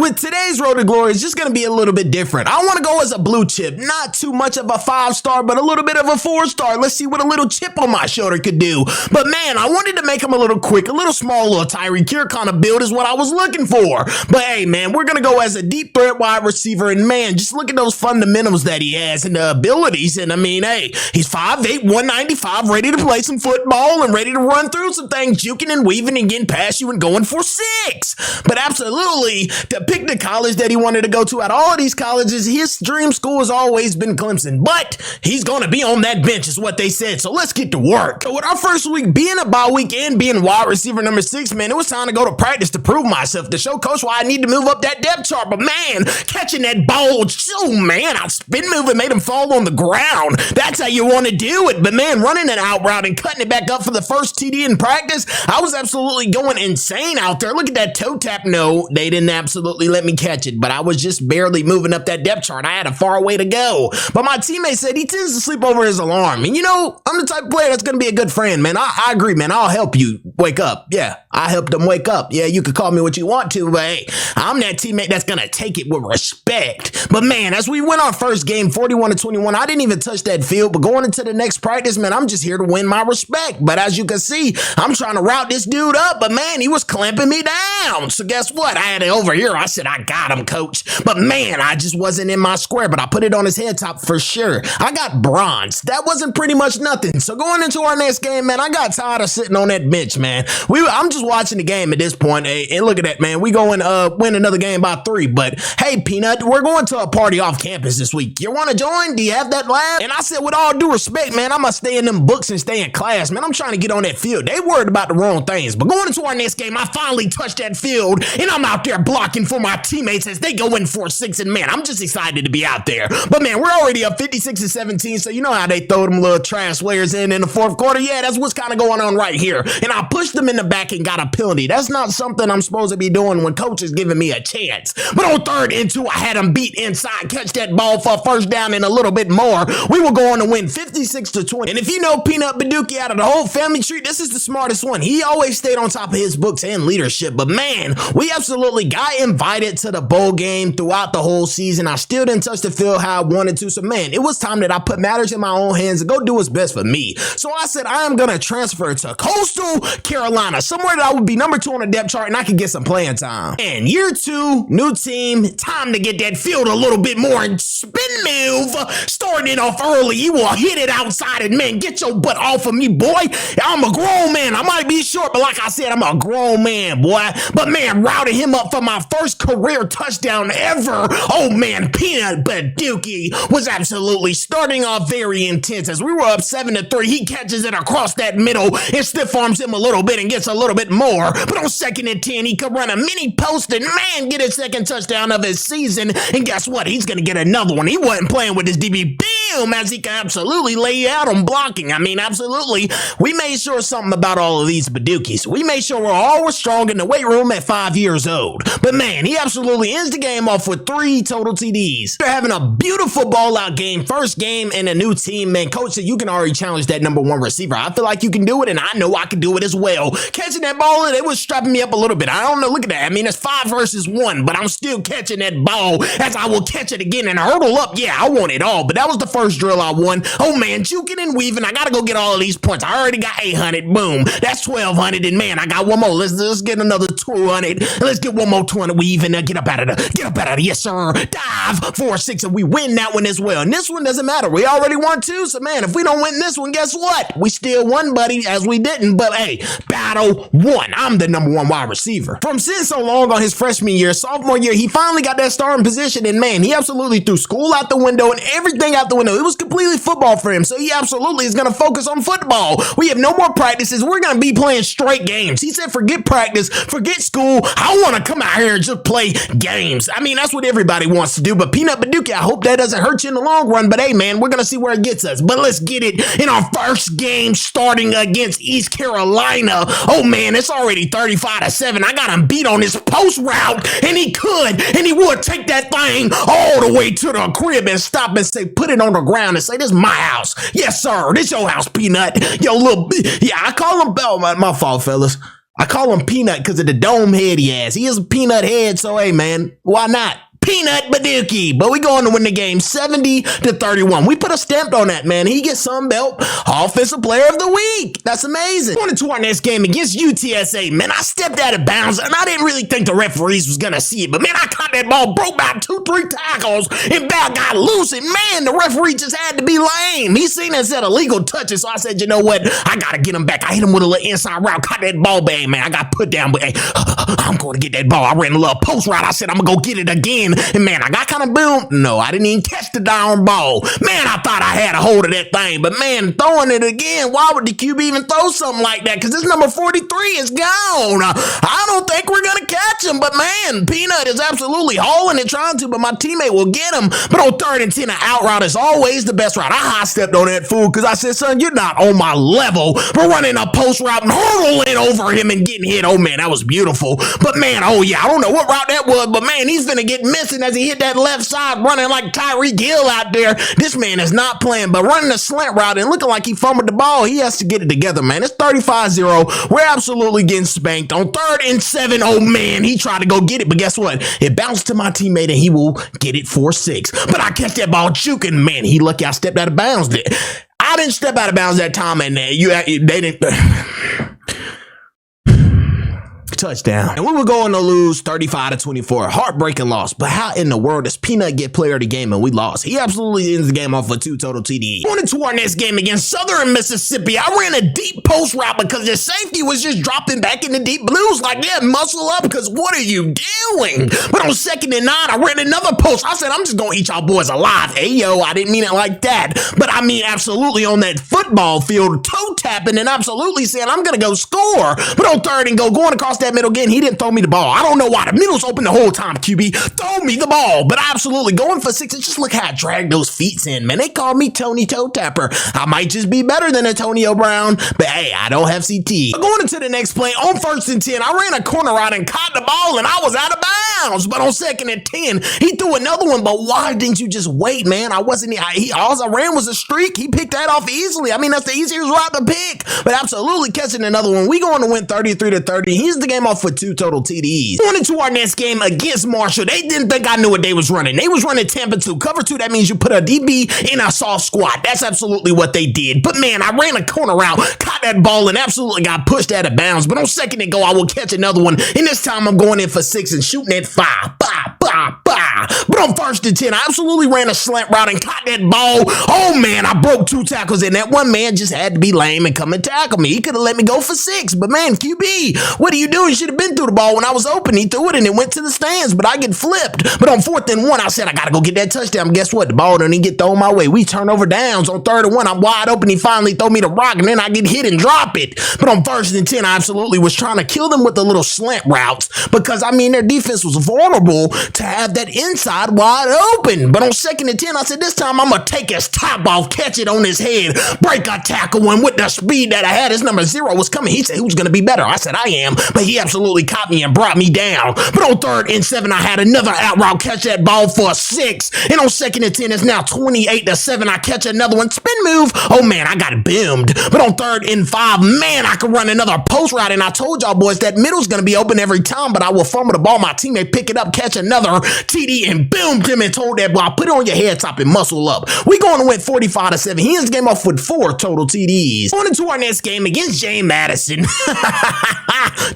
with today's Road to Glory, it's just going to be a little bit different. I want to go as a blue chip, not too much of a 5-star, but a little bit of a 4-star. Let's see what a little chip on my shoulder could do. But man, I wanted to make him a little quick, a little small, little Tyreek Hill kind of build is what I was looking for. But hey, man, we're going to go as a deep threat wide receiver. And man, just look at those fundamentals that he has and the abilities. And I mean, hey, he's 5'8", 195, ready to play some football and ready to run through some things, juking and weaving and getting past you and going for 6. But absolutely, to pick the college that he wanted to go to at all of these colleges, his dream school has always been Clemson. But he's going to be on that bench is what they said. So let's get to work. So with our first week being a bye week and being wide receiver number 6, man, it was time to go to practice to prove myself, to show coach why I need to move up that depth chart. But man, catching that ball, oh man, I spin move and made him fall on the ground. That's how you want to do it. But man, running an out route and cutting it back up for the first TD in practice, I was absolutely going insane out there. Look at that toe tap. No, they didn't absolutely let me catch it, but I was just barely moving up that depth chart. I had a far way to go. But my teammate said he tends to sleep over his alarm. And you know, I'm the type of player that's going to be a good friend, man. I agree, man. I'll help you wake up. Yeah, I helped him wake up. Yeah, you could call me what you want to, but hey, I'm that teammate that's going to take it with respect. But man, as we went our first game, 41-21, I didn't even touch that field, but going into the next practice, man, I'm just here to win my respect. But as you can see, I'm trying to route this dude up, but man, he was clamping me down. So guess what? I had it over here. I said, I got him, coach. But man, I just wasn't in my square, but I put it on his head top for sure. I got bronze. That wasn't pretty much nothing. So going into our next game, man, I got tired of sitting on that bench, man. I'm just watching the game at this point, and look at that, man. We going win another game by 3. But hey, Peanut, we're going to a party off campus this week. You want to join? Do you have that lab? And I said, with all due respect, man, I'm going to stay in them books and stay in class, man. I'm trying to get on that field. They worried about the wrong things. But going into our next game, I finally touched that field, and I'm out there blocking for my teammates as they go in for 6. And man, I'm just excited to be out there. But man, we're already up 56-17, so you know how they throw them little trash players in the fourth quarter? Yeah, that's what's kind of going on right here. And I pushed them in the back and got a penalty. That's not something I'm supposed to be doing when coach is giving me a chance. But on 3rd and 2, I had him beat inside, catch that ball for a first down and a little bit more. We were going to win 56-20. And if you know Peanut Badookie out of the whole family tree, this is the smartest one. He always stayed on top of his books and leadership. But man, we absolutely got invited to the bowl game throughout the whole season. I still didn't touch the field how I wanted to. So man, it was time that I put matters in my own hands and go do what's best for me. So I said, I am going to transfer to Coastal Carolina, somewhere that I would be number 2 on the depth chart and I could get some playing time. And year 2, new team, time to get that field a little bit more and spin move. Starting it off early, you will hit it outside and man, get your butt off of me, boy. I'm a grown man. I might be short, but like I said, I'm a grown man, boy. But man, routed him up for my first career touchdown ever. Oh man, Peanut Badookie was absolutely starting off very intense. As we were up 7-3, he catches it across that middle and stiff arms him a little bit and gets a little bit more. But on 2nd and 10, he could run a mini post and man, get his second touchdown of his season. And guess what? He's going to get another one. He wasn't playing with his DB. Boom, as he can absolutely lay out on blocking. I mean, absolutely. We made sure something about all of these Badookies. We made sure we're all strong in the weight room at 5 years old. But man, he absolutely ends the game off with 3 total TDs. They're having a beautiful ball out game. First game in a new team, man. Coach said you can already challenge that number 1 receiver. I feel like you can do it, and I know I can do it as well. Catching that ball, it was strapping me up a little bit. I don't know. Look at that. I mean, it's 5 versus 1, but I'm still catching that ball as I will catch it again and hurdle up. Yeah, I want it all, but that was the first drill I won. Oh man, juking and weaving. I gotta go get all of these points. I already got 800. Boom. That's 1,200. And man, I got one more. Let's get another 200. Let's get one more 200. We even get up out of there. Get up out of there. Yes, sir. Dive 4-6, and we win that one as well. And this one doesn't matter. We already won 2. So man, if we don't win this one, guess what? We still won, buddy, as we didn't. But hey, battle 1. I'm the number 1 wide receiver. From sitting so long on his freshman year, sophomore year, he finally got that starting position. And man, he absolutely threw school out the window and everything out the window. It was completely football for him. So he absolutely is going to focus on football. We have no more practices. We're going to be playing straight games. He said, forget practice, forget school. I want to come out here and just play games. I mean, that's what everybody wants to do. But Peanut Badookie, I hope that doesn't hurt you in the long run. But hey, man, we're going to see where it gets us. But let's get it in our first game starting against East Carolina. Oh, man, it's already 35-7. I got him beat on his post route, and he could, and he would take that thing all the way to the crib and stop and say, put it on the ground and say, this is my house. Yes, sir. This your house, Peanut. Yo, little, yeah, I call him, oh, my fault, fellas. I call him Peanut because of the dome head he has. He is a peanut head, so hey, man, why not? Peanut Badookie. But we going to win the game 70-31. We put a stamp on that, man. He gets Sun Belt Offensive Player of the Week. That's amazing. Going into our next game against UTSA, man, I stepped out of bounds, and I didn't really think the referees was going to see it. But, man, I caught that ball, broke by 2-3 tackles, and ball got loose. And, man, the referee just had to be lame. He seen it said illegal touches, so I said, you know what? I got to get him back. I hit him with a little inside route, caught that ball bang, man. I got put down, but, hey, I'm going to get that ball. I ran a little post route. I said, I'm going to go get it again. And man, I got kind of boomed. No, I didn't even catch the darn ball. Man, I thought I had a hold of that thing. But man, throwing it again, why would the QB even throw something like that? Because this number 43 is gone. I don't think we're going to catch him. But man, Peanut is absolutely hauling it, trying to, but my teammate will get him. But on 3rd and 10, an out route is always the best route. I high stepped on that fool because I said, son, you're not on my level. We're running a post route and hurdling over him and getting hit. Oh man, that was beautiful. But man, oh yeah, I don't know what route that was, but man, he's going to get missing as he hit that left side, running like Tyreek Hill out there. This man is not playing, but running a slant route and looking like he fumbled the ball. He has to get it together, man. It's 35-0. We're absolutely getting spanked. On 3rd and 7, oh man, he tried to go get it, but guess what? It bounced to my teammate and he will get it for 6. But I catch that ball juking, man. He lucky I stepped out of bounds there. I didn't step out of bounds that time, and they didn't. Touchdown. And we were going to lose 35-24. Heartbreaking loss. But how in the world does Peanut get player of the game and we lost? He absolutely ends the game off with 2 total TDs. Going into our next game against Southern Mississippi, I ran a deep post route because their safety was just dropping back in the deep blues like, yeah, muscle up because what are you doing? But on 2nd and 9, I ran another post. I said, I'm just going to eat y'all boys alive. Hey, yo, I didn't mean it like that. But I mean absolutely on that football field, toe tapping and absolutely saying, I'm going to go score. But on 3rd and going across that middle again, he didn't throw me the ball. I don't know why. The middle's open the whole time, QB. Throw me the ball. But absolutely going for 6. And just look how I dragged those feet in, man. They call me Tony Toe Tapper. I might just be better than Antonio Brown, but hey, I don't have CT. But going into the next play, on 1st and 10, I ran a corner route and caught the ball, and I was out of bounds. But on 2nd and 10, he threw another one. But why didn't you just wait, man? All I ran was a streak. He picked that off easily. I mean, that's the easiest route to pick. But absolutely catching another one. We going to win 33-30. He's the game off for 2 total TDs. Going into our next game against Marshall, they didn't think I knew what they was running. They was running Tampa 2. Cover 2, that means you put a DB in a soft squat. That's absolutely what they did. But man, I ran a corner route, caught that ball, and absolutely got pushed out of bounds. But on 2nd and go, I will catch another one. And this time I'm going in for 6 and shooting at 5. But on 1st and 10, I absolutely ran a slant route and caught that ball. Oh man, I broke 2 tackles, and that one man just had to be lame and come and tackle me. He could have let me go for 6. But man, QB, what are you doing? You should have been through the ball when I was open. He threw it and it went to the stands, but I get flipped. But on 4th and 1, I said, I got to go get that touchdown. Guess what? The ball didn't get thrown my way. We turn over downs. On 3rd and 1, I'm wide open. He finally throw me the rock, and then I get hit and drop it. But on 1st and 10, I absolutely was trying to kill them with the little slant routes because, I mean, their defense was vulnerable to have that inside wide open. But on 2nd and 10, I said, this time I'm going to take his top off, catch it on his head, break a tackle, and with the speed that I had, his number 0 was coming. He said, who's going to be better? I said, I am. But he absolutely caught me and brought me down. But on 3rd and 7, I had another out route, catch that ball for a 6. And on 2nd and 10, it's now 28-7. I catch another one, spin move. Oh man, I got boomed. But on 3rd and 5, man, I could run another post route. And I told y'all boys that middle's going to be open every time, but I will fumble the ball. My teammate pick it up, catch another TD, and boomed him and told that boy, put it on your head top and muscle up. We going to win 45-7. He ends the game off with 4 total TDs. On into our next game against Jay Madison.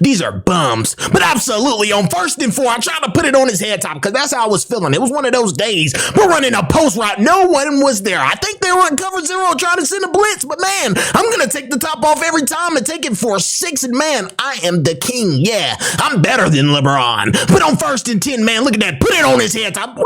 These are bums. But absolutely, on 1st and 4, I tried to put it on his head top because that's how I was feeling. It was one of those days. We're running a post route. No one was there. I think they were in cover 0 trying to send a blitz. But man, I'm going to take the top off every time and take it for 6. And man, I am the king. Yeah, I'm better than LeBron. But on 1st and 10, man, look at that. Put it on his head top.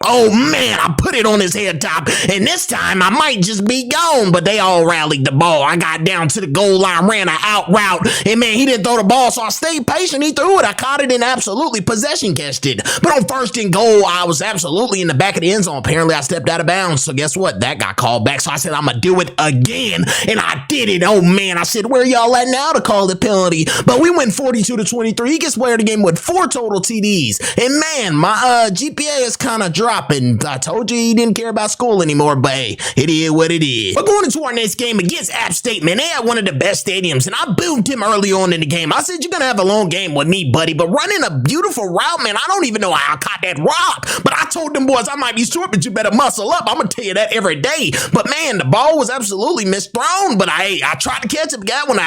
Oh man, I put it on his head top. And this time I might just be gone. But they all rallied the ball. I got down to the goal line, ran an out route. And man, he didn't throw the ball. So I stayed patient. He threw it. I caught it and absolutely possession catched it. But on 1st and goal, I was absolutely in the back of the end zone. Apparently I stepped out of bounds. So guess what? That got called back. So I said, I'm going to do it again. And I did it. Oh man, I said, where y'all at now to call the penalty? But we went 42-23. He gets player of the game with 4 total TDs. And man, my GPA is kind of dry. dropping. I told you he didn't care about school anymore, but hey, it is what it is. But going into our next game against App State, man, they had one of the best stadiums, and I boomed him early on in the game. I said, you're going to have a long game with me, buddy, but running a beautiful route, man, I don't even know how I caught that rock. But I told them boys, I might be short, but you better muscle up. I'm going to tell you that every day. But man, the ball was absolutely misthrown, but I tried to catch it, guy, when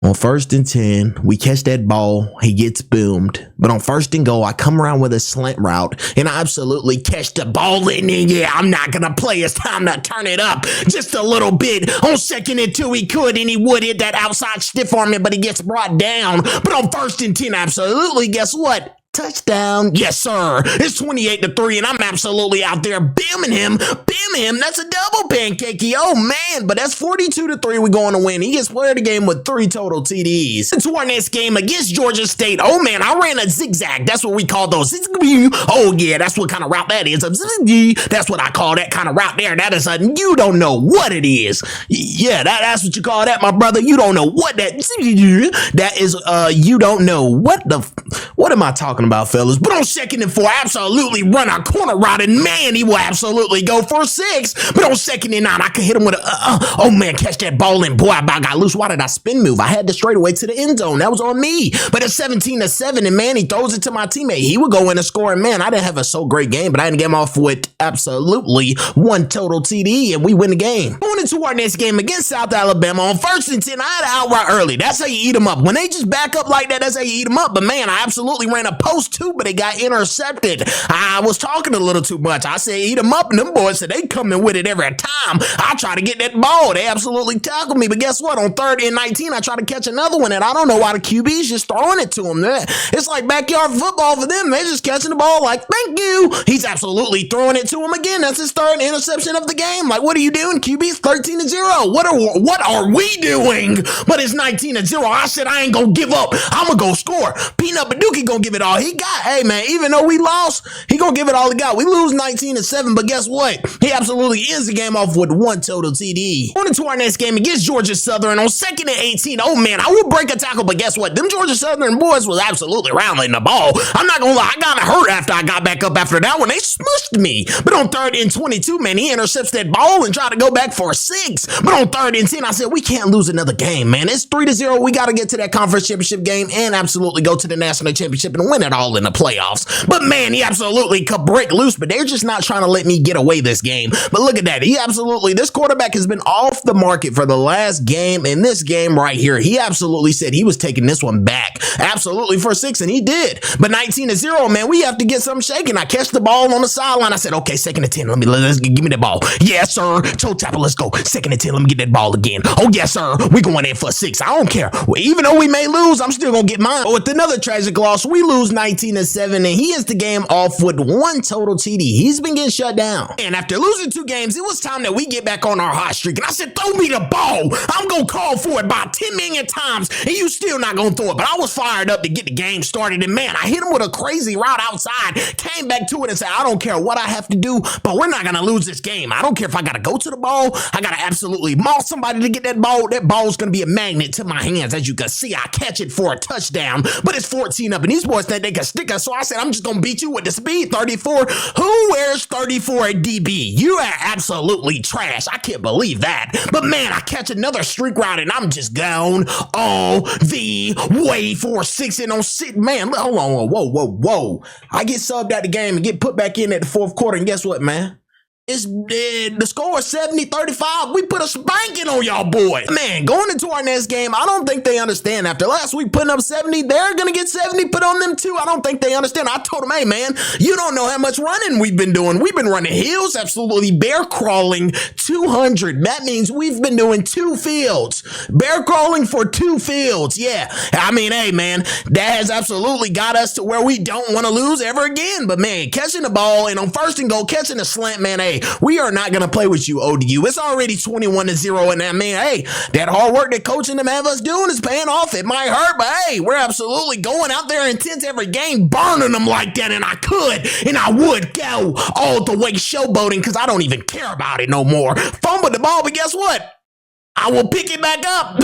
on 1st and 10, we catch that ball, he gets boomed. But on 1st and goal, I come around with a slant route, and I absolutely catch the ball in, and yeah, I'm not going to play. It's time to turn it up just a little bit. On 2nd and 2, he could, and he would hit that outside stiff arm, but he gets brought down. But on 1st and 10, absolutely, guess what? Touchdown. Yes, sir. It's 28-3, and I'm absolutely out there beaming him. That's a double pancakey. Oh, man. But that's 42-3. We're going to win. He gets player of the game with 3 total TDs. Into our next game against Georgia State. Oh, man. I ran a zigzag. That's what we call those. Oh, yeah. That's what kind of route that is. That's what I call that kind of route there. That is a you don't know what it is. Yeah, that's what you call that, my brother. You don't know what that is. You don't know what am I talking about, fellas? But on 2nd and 4, absolutely run a corner route, and man, he will absolutely go for 6. But on 2nd and 9, I could hit him with oh man, catch that ball, and boy, I about got loose. Why did I spin move? I had to straightaway to the end zone. That was on me. But at 17-7, and man, he throws it to my teammate. He would go in and score, and man, I didn't have a so great game, but I didn't get him off with absolutely 1 total TD, and we win the game. Going into our next game against South Alabama, on 1st and 10, I had an outright early. That's how you eat them up. When they just back up like that, that's how you eat them up. But man, I absolutely ran a post too, but it got intercepted. I was talking a little too much. I said, eat them up, and them boys said they coming with it every time. I try to get that ball. They absolutely tackled me, but guess what? On 3rd and 19, I try to catch another one, and I don't know why the QB's just throwing it to him. It's like backyard football for them. They're just catching the ball like, thank you. He's absolutely throwing it to him again. That's his 3rd interception of the game. Like, what are you doing? QB's 13-0. What are we doing? But it's 19-0. I said, I ain't gonna give up. I'm gonna go score. Peanut Badookie gonna give it all he got. Hey, man, even though we lost, he gonna give it all he got. We lose 19-7, but guess what? He absolutely ends the game off with 1 total TD. On into our next game against Georgia Southern on 2nd and 18. Oh, man, I will break a tackle, but guess what? Them Georgia Southern boys was absolutely rounding the ball. I'm not gonna lie, I got hurt after I got back up after that one. They smushed me. But on 3rd and 22, man, he intercepts that ball and tried to go back for a 6. But on 3rd and 10, I said, we can't lose another game, man. It's 3-0. We got to get to that conference championship game and absolutely go to the national championship and win it all in the playoffs. But man, he absolutely could break loose, but they're just not trying to let me get away this game. But look at that. This quarterback has been off the market for the last game. In this game right here, he absolutely said he was taking this one back. Absolutely for 6, and he did. But 19-0, man, we have to get something shaking. I catch the ball on the sideline. I said, okay, 2nd and 10. Let's give me the ball. Yes, sir. Toe tapper, let's go. 2nd and 10, let me get that ball again. Oh, yes, sir. We going in for 6. I don't care. Well, even though we may lose, I'm still going to get mine. But with another tragic loss, we lose 19-7, and he ends the game off with 1 total TD. He's been getting shut down. And after losing 2 games, it was time that we get back on our hot streak. And I said, throw me the ball. I'm going to call for it about 10 million times, and you still not going to throw it. But I was fired up to get the game started, and man, I hit him with a crazy route outside, came back to it and said, I don't care what I have to do, but we're not going to lose this game. I don't care if I got to go to the ball. I got to absolutely maul somebody to get that ball. That ball's going to be a magnet to my hands. As you can see, I catch it for a touchdown, but it's 14 up, and these boys think they can stick us. So I said, I'm just going to beat you with the speed. 34. Who wears 34 at DB? You are absolutely trash. I can't believe that. But man, I catch another streak route, and I'm just gone all the way for 6 and on 6. Man, hold on. Whoa. I get subbed out the game and get put back in at the 4th quarter, and guess what, man? It's the score is 70-35. We put a spanking on y'all boys. Man, going into our next game, I don't think they understand. After last week putting up 70, they're going to get 70 put on them too. I don't think they understand. I told them, hey, man, you don't know how much running we've been doing. We've been running hills, absolutely bear crawling 200. That means we've been doing 2 fields. Bear crawling for 2 fields. Yeah. I mean, hey, man, that has absolutely got us to where we don't want to lose ever again. But, man, catching the ball and on 1st and goal, catching a slant, man, hey, we are not going to play with you, ODU. It's already 21-0, and I mean, hey, that hard work that coaching them have us doing is paying off. It might hurt, but hey, we're absolutely going out there intense every game, burning them like that, and I could, and I would go all the way showboating because I don't even care about it no more. Fumbled the ball, but guess what? I will pick it back up.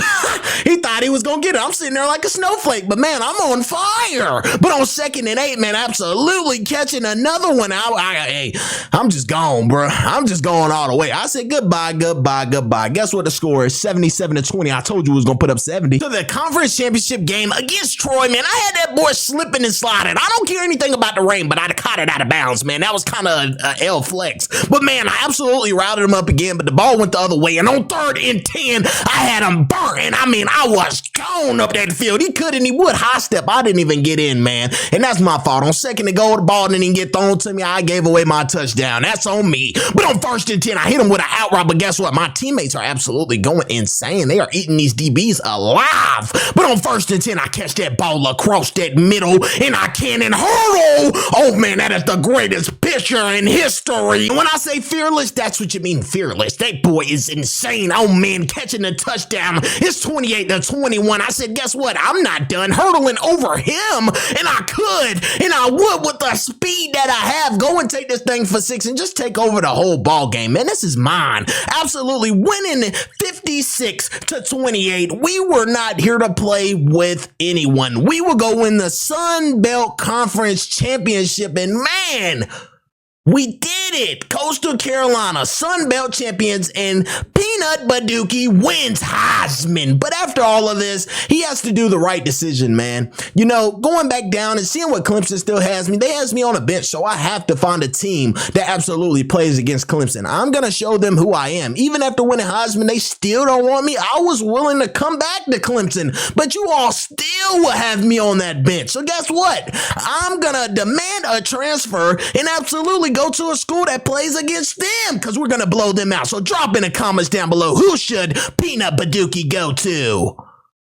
He thought he was going to get it. I'm sitting there like a snowflake, but man, I'm on fire. But on 2nd and 8, man, absolutely catching another one. I'm just gone, bro. I'm just going all the way. I said goodbye. Guess what the score is? 77-20. I told you it was going to put up 70. So the conference championship game against Troy, man, I had that boy slipping and sliding. I don't care anything about the rain, but I caught it out of bounds, man. That was kind of L flex. But man, I absolutely routed him up again, but the ball went the other way. And on 3rd and 10, I had him burnt. And I mean, I was gone up that field. He would high step. I didn't even get in, man. And that's my fault. On 2nd and goal, the ball didn't even get thrown to me. I gave away my touchdown. That's on me. But on 1st and 10, I hit him with an out route. But guess what? My teammates are absolutely going insane. They are eating these DBs alive. But on 1st and 10, I catch that ball across that middle and I cannon hurdle. Oh man, that is the greatest picture in history. When I say fearless, that's what you mean, fearless. That boy is insane. Oh man, catching the touchdown. It's 28-21. I said, guess what? I'm not done hurdling over him. And I could, and I would with the speed that I have. Go and take this thing for 6 and just take over the whole ball game. Man, this is mine. Absolutely winning 56-28. We were not here to play with anyone. We will go win the Sun Belt Conference Championship, and man, we did it. Coastal Carolina, Sun Belt champions, and Peanut Badookie wins Heisman. But after all of this, he has to do the right decision, man. You know, going back down and seeing what Clemson still has me, they has me on a bench, so I have to find a team that absolutely plays against Clemson. I'm going to show them who I am. Even after winning Heisman, they still don't want me. I was willing to come back to Clemson, but you all still will have me on that bench. So guess what? I'm going to demand a transfer and absolutely go to a school that plays against them because we're going to blow them out. So drop in the comments down below, who should Peanut Badookie go to?